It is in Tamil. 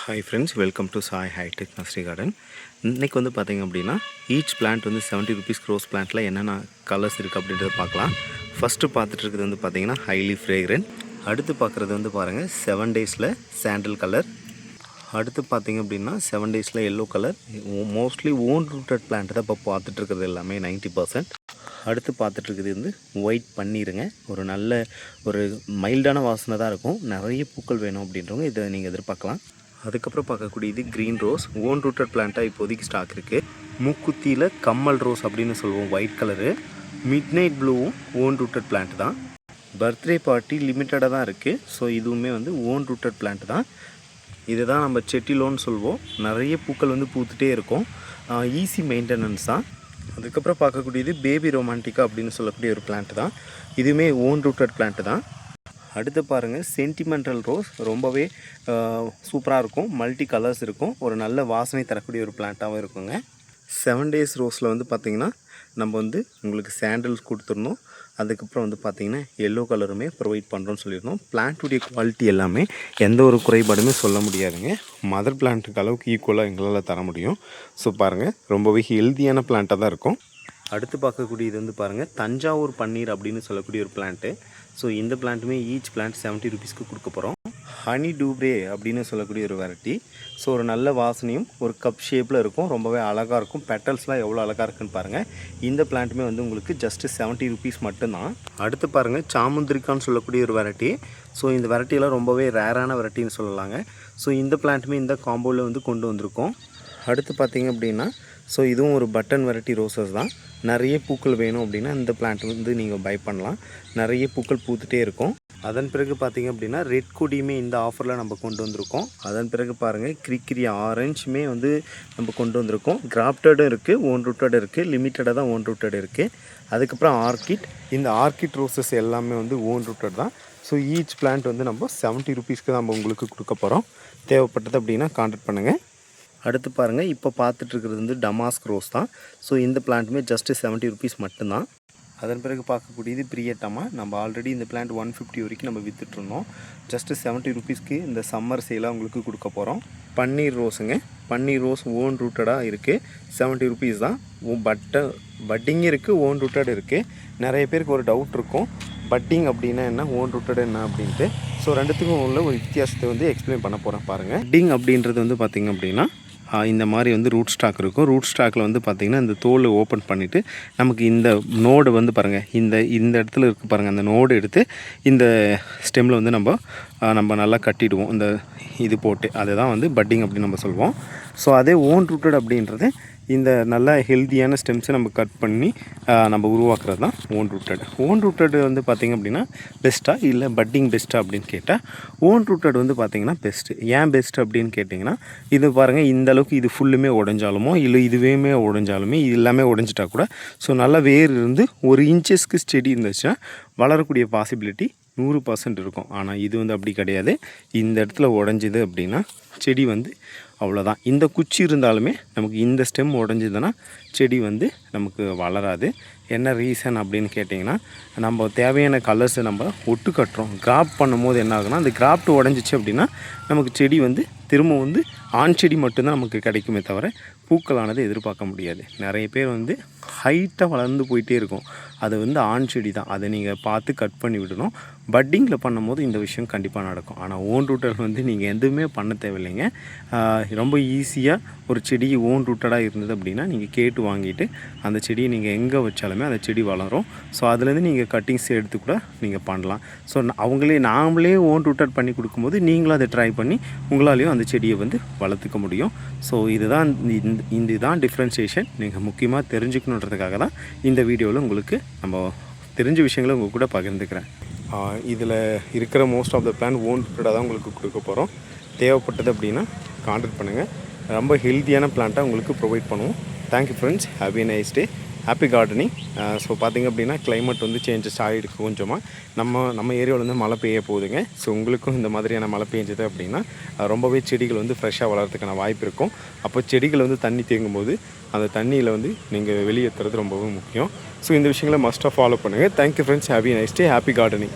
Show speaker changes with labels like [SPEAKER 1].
[SPEAKER 1] Hi friends, welcome to Sai High-Tech Nursery Garden. இன்றைக்கி வந்து பார்த்திங்க அப்படின்னா ஈச் பிளான்ட் வந்து 70 rupees ரோஸ் பிளான்ட்டில் என்னென்ன கலர்ஸ் இருக்குது அப்படின்றத பார்க்கலாம். ஃபஸ்ட்டு பார்த்துட்டு இருக்கிறது வந்து பார்த்திங்கன்னா ஹைலி ஃப்ரேக்ரண்ட். அடுத்து பார்க்குறது வந்து பாருங்கள் 7 daysல சாண்டல் கலர். அடுத்து பார்த்திங்க அப்படின்னா 7 daysல yellow colour. Mostly own rooted plant தான் இப்போ பார்த்துட்ருக்கிறது எல்லாமே 90%. அடுத்து பார்த்துட்ருக்குது வந்து ஒயிட் பன்னீருங்க. ஒரு நல்ல ஒரு மைல்டான வாசனை தான் இருக்கும். நிறைய பூக்கள் வேணும் அப்படின்றவங்க இதை நீங்கள் எதிர்பார்க்கலாம். அதுக்கப்புறம் பார்க்கக்கூடியது க்ரீன் ரோஸ். ஓன் ரூட்டட் பிளான்ட்டாக இப்போதைக்கு ஸ்டாக் இருக்குது. மூக்குத்தியில் கம்மல் ரோஸ் அப்படின்னு சொல்லுவோம், ஒயிட் கலரு. மிட் நைட் ப்ளூவும் ஓன் ரூட்டட் பிளான்ட் தான். பர்த்டே பார்ட்டி லிமிட்டடாக தான் இருக்குது. ஸோ இதுவுமே வந்து ஓன் ரூட்டட் பிளான்ட் தான். இதை தான் நம்ம செட்டிலோன்னு சொல்லுவோம். நிறைய பூக்கள் வந்து பூத்துட்டே இருக்கும். ஈஸி மெயின்டெனன்ஸ் தான். அதுக்கப்புறம் பார்க்கக்கூடியது பேபி ரொமான்டிக்கா அப்படின்னு சொல்லக்கூடிய ஒரு பிளான்ட் தான். இதுவுமே ஓன் ரூட்டட் பிளான்ட் தான். அடுத்து பாருங்கள் சென்டிமெண்டல் ரோஸ். ரொம்பவே சூப்பராக இருக்கும். மல்டி கலர்ஸ் இருக்கும். ஒரு நல்ல வாசனை தரக்கூடிய ஒரு பிளான்ட்டாகவும் இருக்குங்க. 7 days ரோஸில் வந்து பார்த்திங்கன்னா நம்ம வந்து உங்களுக்கு சாண்டல்ஸ் கொடுத்துருந்தோம். அதுக்கப்புறம் வந்து பார்த்திங்கன்னா எல்லோ கலருமே ப்ரொவைட் பண்ணுறோன்னு சொல்லியிருந்தோம். பிளான்ட்டுடைய குவாலிட்டி எல்லாமே எந்த ஒரு குறைபாடுமே சொல்ல முடியாதுங்க. மதர் பிளான்ட்டுக்கு அளவுக்கு ஈக்குவலாக எங்களால் தர முடியும். ஸோ பாருங்கள், ரொம்பவே ஹெல்த்தியான பிளான்ட்டாக தான் இருக்கும். அடுத்து பார்க்கக்கூடியது வந்து பாருங்கள் தஞ்சாவூர் பன்னீர் அப்படின்னு சொல்லக்கூடிய ஒரு பிளான்ட்டு. ஸோ இந்த பிளான்ட்டுமே ஈச் பிளான்ட் 70 rupeesக்கு கொடுக்க போகிறோம். ஹனி டூப்ரே அப்படின்னு சொல்லக்கூடிய ஒரு வெரைட்டி. ஸோ ஒரு நல்ல வாசனையும் ஒரு கப் ஷேப்பில் இருக்கும். ரொம்பவே அழகாக இருக்கும். பெட்டல்ஸ்லாம் எவ்வளோ அழகாக இருக்குன்னு பாருங்கள். இந்த பிளான்ட்டுமே வந்து உங்களுக்கு ஜஸ்ட்டு 70 rupees மட்டும்தான். அடுத்து பாருங்கள் சாமுந்திரிக்கான்னு சொல்லக்கூடிய ஒரு வெரைட்டி. ஸோ இந்த வெரைட்டியெல்லாம் ரொம்பவே ரேரான வெரைட்டின்னு சொல்லலாங்க. ஸோ இந்த பிளான்ட்டுமே இந்த காம்போவில் வந்து கொண்டு வந்திருக்கோம். அடுத்து பார்த்திங்க அப்படின்னா ஸோ இதுவும் ஒரு பட்டன் வெரைட்டி ரோசஸ் தான். நிறைய பூக்கள் வேணும் அப்படின்னா இந்த பிளான்ட் வந்து நீங்கள் பை பண்ணலாம். நிறைய பூக்கள் பூத்துட்டே இருக்கும். அதன் பிறகு பார்த்திங்க அப்படின்னா ரெட் கொடியுமே இந்த ஆஃபரில் நம்ம கொண்டு வந்திருக்கோம். அதன் பிறகு பாருங்கள் கிரிக்கிரி ஆரஞ்சுமே வந்து நம்ம கொண்டு வந்திருக்கோம். கிராஃப்டடும் இருக்குது, ஓன் ரூட்டட் இருக்குது. லிமிட்டடாக தான் ஓன் ரூட்டட் இருக்குது. அதுக்கப்புறம் ஆர்கிட். இந்த ஆர்கிட் ரோசஸ் எல்லாமே வந்து ஓன் ரூட்டட் தான். ஸோ ஈச் பிளான்ட் வந்து நம்ம 70 rupeesக்கு நம்ம உங்களுக்கு கொடுக்க போகிறோம். தேவைப்பட்டது அப்படின்னா கான்டாக்ட் பண்ணுங்கள். அடுத்து பாருங்கள், இப்போ பார்த்துட்ருக்கிறது வந்து டமாஸ்க் ரோஸ் தான். ஸோ இந்த பிளான்ட்டுமே ஜஸ்ட்டு 70 rupees மட்டும்தான். அதன் பிறகு பார்க்கக்கூடியது பிரியட்டமா. நம்ம ஆல்ரெடி இந்த பிளான்ட் 150 வரைக்கும் நம்ம விற்றுட்ருந்தோம். ஜஸ்ட்டு 70 rupeesக்கு இந்த சம்மர் சேலாக உங்களுக்கு கொடுக்க போகிறோம். பன்னீர் ரோஸுங்க. பன்னீர் ரோஸ் ஓன் ரூட்டடாக இருக்குது. 70 rupees தான். பட்டிங் இருக்குது, ஓன் ரூட்டட் இருக்குது. நிறைய பேருக்கு ஒரு டவுட் இருக்கும், பட்டிங் அப்படின்னா என்ன, ஓன் ரூட்டட் என்ன அப்படின்ட்டு. ஸோ ரெண்டுத்துக்கும் உள்ள ஒரு வித்தியாசத்தை வந்து எக்ஸ்பிளைன் பண்ண போகிறேன் பாருங்கள். பட்டிங் அப்படின்றது வந்து பார்த்திங்க அப்படின்னா இந்த மாதிரி வந்து ரூட் ஸ்டாக் இருக்கும். ரூட் ஸ்டாக்கில் வந்து பார்த்திங்கன்னா இந்த தோல் ஓப்பன் பண்ணிவிட்டு நமக்கு இந்த நோடு வந்து பாருங்கள், இந்த இடத்துல இருக்குது பாருங்கள், அந்த நோடு எடுத்து இந்த ஸ்டெம்மில் வந்து நம்ம நல்லா கட்டிடுவோம். இந்த இது போட்டு அதுதான் வந்து பட்டிங் அப்படின்னு நம்ம சொல்லுவோம். ஸோ அதே ஓன் ரூட்டட் அப்படின்றது இந்த நல்ல ஹெல்த்தியான ஸ்டெம்ஸை நம்ம கட் பண்ணி நம்ம உருவாக்குறது தான் ஓன் ரூட்டட். ஓன் ரூட்டட் வந்து பார்த்திங்க அப்படின்னா பெஸ்ட்டாக இல்லை பட்டிங் பெஸ்ட்டாக அப்படின்னு கேட்டால் ஓன் ரூட்டட் வந்து பார்த்திங்கன்னா பெஸ்ட்டு. ஏன் பெஸ்ட் அப்படின்னு கேட்டிங்கன்னா இது பாருங்கள், இந்த அளவுக்கு இது ஃபுல்லுமே உடஞ்சாலுமோ இல்லை இதுவேமே உடஞ்சாலுமே இது எல்லாமே உடஞ்சிட்டா கூட ஸோ நல்லா வேர் இருந்து 1 inchesக்கு செடி இருந்துச்சுன்னா வளரக்கூடிய பாசிபிலிட்டி 100% இருக்கும். ஆனால் இது வந்து அப்படி கிடையாது. இந்த இடத்துல உடஞ்சிது அப்படின்னா செடி வந்து அவ்வளோதான். இந்த குச்சி இருந்தாலுமே நமக்கு இந்த ஸ்டெம் உடஞ்சிதுன்னா செடி வந்து நமக்கு வளராது. என்ன ரீசன் அப்படின்னு கேட்டிங்கன்னா நம்ம தேவையான கலர்ஸை நம்ம ஒட்டு கட்டுறோம். கிராஃப்ட் பண்ணும்போது என்ன ஆகுனா அந்த கிராஃப்ட் உடஞ்சிச்சு அப்படின்னா நமக்கு செடி வந்து திரும்ப வந்து ஆண் செடி மட்டும்தான் நமக்கு கிடைக்குமே தவிர பூக்களானது எதிர்பார்க்க முடியாது. நிறைய பேர் வந்து ஹைட்டாக வளர்ந்து போயிட்டே இருக்கும். அது வந்து ஆண் செடி தான். அதை நீங்கள் பார்த்து கட் பண்ணி விடணும். பட்டிங்கில் பண்ணும்போது இந்த விஷயம் கண்டிப்பாக நடக்கும். ஆனால் ஓன் ரூட்டட் வந்து நீங்கள் எதுவுமே பண்ண தேவையில்லைங்க. ரொம்ப ஈஸியாக ஒரு செடி ஓன் ரூட்டடாக இருந்தது அப்படின்னா நீங்கள் கேட்டு வாங்கிட்டு அந்த செடியை நீங்கள் எங்கே வச்சாலுமே அந்த செடி வளரும். ஸோ அதுலேருந்து நீங்கள் கட்டிங்ஸ் எடுத்து கூட நீங்கள் பண்ணலாம். ஸோ நாமளே ஓன் ரூட்டட் பண்ணி கொடுக்கும்போது நீங்களும் அதை ட்ரை பண்ணி உங்களாலேயும் அந்த செடியை வந்து வளர்த்துக்க முடியும். ஸோ இதுதான் டிஃப்ரென்சியேஷன். நீங்கள் முக்கியமாக தெரிஞ்சுக்கணுன்றதுக்காக தான் இந்த வீடியோவில் உங்களுக்கு நம்ம தெரிஞ்ச விஷயங்களை உங்கள் கூட பகிர்ந்துக்கிறேன். இதில் இருக்கிற most of the plan own ரூட்டடாக தான் உங்களுக்கு கொடுக்க போகிறோம். தேவைப்பட்டது அப்படின்னா கான்டாக்ட் பண்ணுங்கள். ரொம்ப ஹெல்த்தியான பிளான்ட்டாக உங்களுக்கு ப்ரொவைட் பண்ணுவோம். Thank you friends, have a nice day, happy gardening. So பார்த்திங்க அப்படின்னா கிளைமேட் வந்து சேஞ்சஸ் ஆகிருக்கு கொஞ்சமாக. நம்ம ஏரியாவில் வந்து மழை பெய்ய போகுதுங்க. ஸோ உங்களுக்கும் இந்த மாதிரியான மழை பெஞ்சது அப்படின்னா ரொம்பவே செடிகள் வந்து ஃப்ரெஷ்ஷாக வளர்கிறதுக்கான வாய்ப்பு இருக்கும். அப்போ செடிகள் வந்து தண்ணி தேங்கும்போது அந்த தண்ணியில் வந்து நீங்கள் வெளியேற்றுறது ரொம்பவும் முக்கியம். ஸோ இந்த விஷயங்களை மஸ்ட்டாக ஃபாலோ பண்ணுங்கள். Thank you friends, have a nice day, happy gardening.